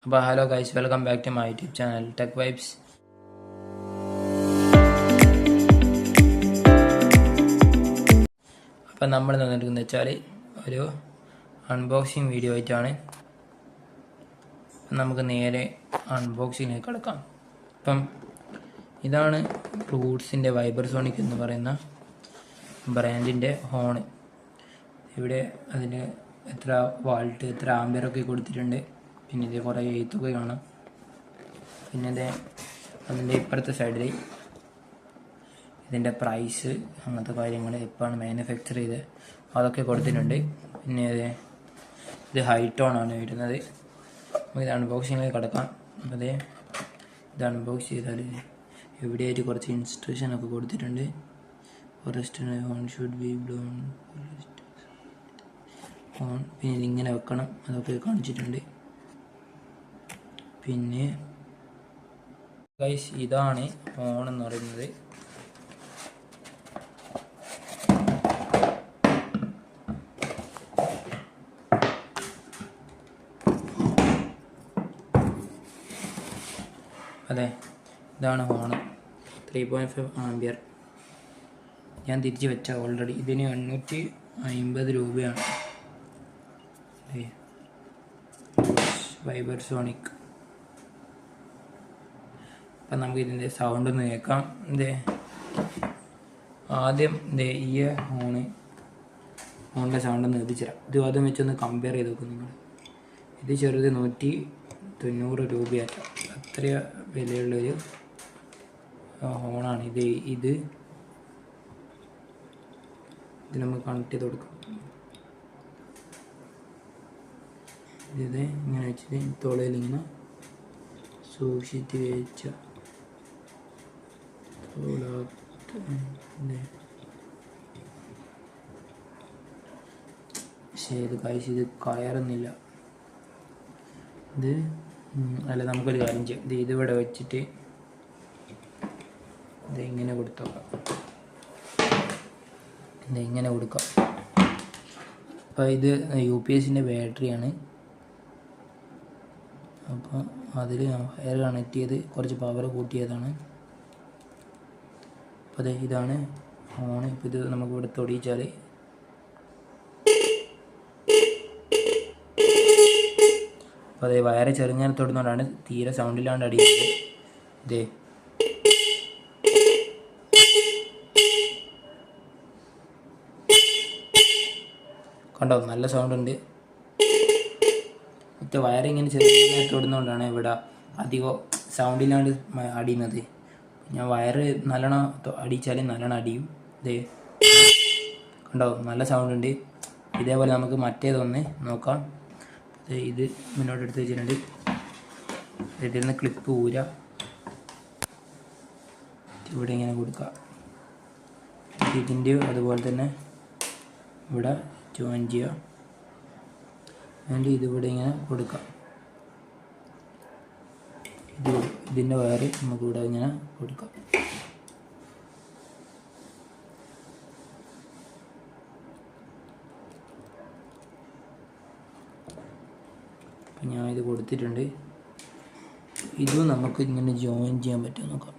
അപ്പോൾ hello guys, welcome back to my YouTube channel tech vibes. അപ്പം നമ്മൾ നിന്നിരിക്കുന്നത് വെച്ചാൽ ഒരു അൺബോക്സിങ് വീഡിയോ ആയിട്ടാണ്. നമുക്ക് നേരെ അൺബോക്സിങ്ങിലേക്ക് കിടക്കാം. അപ്പം ഇതാണ് റൂട്ട്സിൻ്റെ വൈബർസോണിക് എന്ന് പറയുന്ന ബ്രാൻഡിൻ്റെ ഹോണ്. ഇവിടെ അതിന് എത്ര വാൾട്ട്, എത്ര ആംബിയറൊക്കെ കൊടുത്തിട്ടുണ്ട്. പിന്നെ ഇത് കുറേ എഴുത്തൊക്കെ കാണാം. പിന്നെ അതിൻ്റെ ഇപ്പുറത്തെ സൈഡിൽ ഇതിൻ്റെ പ്രൈസ്, അങ്ങനത്തെ കാര്യങ്ങൾ, എപ്പോഴാണ് മാനുഫാക്ചർ ചെയ്തത് അതൊക്കെ കൊടുത്തിട്ടുണ്ട്. പിന്നെ ഇത് ഹൈറ്റോണാണ് വരുന്നത്. നമുക്ക് ഇത് അൺബോക്സിങ്ങിലേക്ക് കിടക്കാം. അപ്പോൾ ഇത് അൺബോക്സ് ചെയ്താൽ എവിടെയായിട്ട് കുറച്ച് ഇൻസ്ട്രക്ഷനൊക്കെ കൊടുത്തിട്ടുണ്ട്. Forest horn should be blown horn, പിന്നെ ഇതിങ്ങനെ വെക്കണം, അതൊക്കെ കാണിച്ചിട്ടുണ്ട്. പിന്നെ ഗൈസ്, ഇതാണ് ഹോൺ എന്ന് പറയുന്നത്. അതെ, ഇതാണ് ഹോണ്. 3.5 ആംബിയർ. ഞാൻ തിരിച്ച് വെച്ച ഓൾറെഡി. ഇതിന് 850 രൂപയാണ്. വൈബർസോണിക്. അപ്പം നമുക്ക് ഇതിൻ്റെ സൗണ്ട് ഒന്ന് കേൾക്കാം. ആദ്യം ഈ ഹോണിൻ്റെ സൗണ്ട് ഒന്ന് എത്തിച്ചേരാം. ഇത് ആദ്യം വെച്ചൊന്ന് കമ്പയർ ചെയ്ത് നോക്കും നിങ്ങൾ. ഇത് ചെറുത് 190 രൂപയാറ്റ, അത്ര വിലയുള്ളൊരു ഹോണാണ്. ഇത് നമുക്ക് കണക്ട് ചെയ്ത് കൊടുക്കാം. ഇത് ഇങ്ങനെ വെച്ചിട്ട് തോളയിൽ ഇങ്ങനെ സൂക്ഷിച്ച് വെച്ച പക്ഷേ ഇത് കഴിച്ച് ഇത് കയറുന്നില്ല. അല്ല, നമുക്കൊരു കാര്യം ചെയ്യാം. ഇതിവിടെ വെച്ചിട്ട് ഇങ്ങനെ കൊടുത്തോക്കാം. ഇങ്ങനെ കൊടുക്കാം. അപ്പോൾ ഇത് UPSൻ്റെ ബാറ്ററിയാണ്. അപ്പോൾ അതിൽ വയർ കണക്ട് ചെയ്ത് കുറച്ച് പവർ കൂട്ടിയതാണ്. അപ്പോൾ ഇതാണ് ഹോൺ. ഇപ്പോൾ ഇത് നമുക്ക് ഇവിടെ തൊടിയിച്ചാൽ അപ്പോൾ വയറ് ചെറുങ്ങനെ തൊടുന്നതുകൊണ്ടാണ് തീരെ സൗണ്ടില്ലാണ്ട് അടിക്കുന്നത്. കണ്ടോ, നല്ല സൗണ്ട് ഉണ്ട്. വയറിങ്ങനെ ചെറുങ്ങനെ തൊടുന്നതുകൊണ്ടാണ് ഇവിടെ അധികം സൗണ്ടില്ലാണ്ട് അടിയുന്നത്. ഞാൻ വയറ് നല്ലോണം അടിച്ചാലും നല്ലോണം അടിയും. കണ്ടോ, നല്ല സൗണ്ട് ഉണ്ട്. ഇതേപോലെ നമുക്ക് മറ്റേതൊന്ന് നോക്കാം. ഇത് മുന്നോട്ട് എടുത്ത് വെച്ചിട്ടുണ്ട്. ഇതിൽ നിന്ന് ക്ലിപ്പ് ഊരാ, ഇവിടെ ഇങ്ങനെ കൊടുക്കുക. ഇതിൻ്റെ അതുപോലെ തന്നെ ഇവിടെ ജോയിൻ ചെയ്യുക. അതിൻ്റെ ഇതിവിടെ ഇങ്ങനെ കൊടുക്കാം. ഇതിൻ്റെ വയറ് നമുക്കിവിടെ ഇങ്ങനെ കൊടുക്കാം. അപ്പം ഞാൻ ഇത് കൊടുത്തിട്ടുണ്ട്. ഇതും നമുക്ക് ഇങ്ങനെ ജോയിൻ ചെയ്യാൻ പറ്റും നോക്കാം.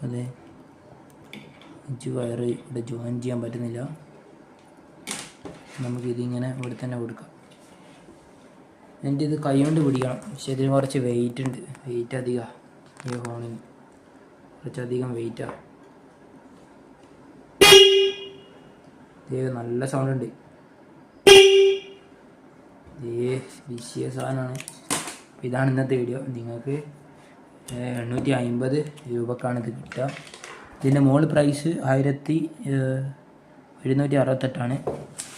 അതെ, വയറ് ഇവിടെ ജോയിൻ ചെയ്യാൻ പറ്റുന്നില്ല. നമുക്കിതിങ്ങനെ ഇവിടെ തന്നെ കൊടുക്കാം. എൻ്റെ ഇത് കൈ കൊണ്ട് പിടിക്കണം, പക്ഷെ ഇതിന് കുറച്ച് വെയിറ്റ് ഉണ്ട്. വെയിറ്റ് അധികമാണ്. ഈ ഹോണിന് കുറച്ചധികം വെയിറ്റാണ്. നല്ല സൗണ്ട് ഉണ്ട്. വിഷയ സാധനമാണ്. ഇതാണ് ഇന്നത്തെ വീഡിയോ. നിങ്ങൾക്ക് 850 രൂപക്കാണ് ഇത് കിട്ടുക. ഇതിൻ്റെ മുകളിൽ പ്രൈസ് 1768.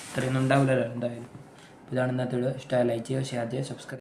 ഇത്രയൊന്നും ഉണ്ടാവില്ലല്ലോ എന്തായാലും. ഇതാണ് ഇന്നത്തെ വീഡിയോ. ഇഷ്ടമായി ലൈക്ക് ചെയ്യുക, ഷെയർ ചെയ്യുക, സബ്സ്ക്രൈബ്.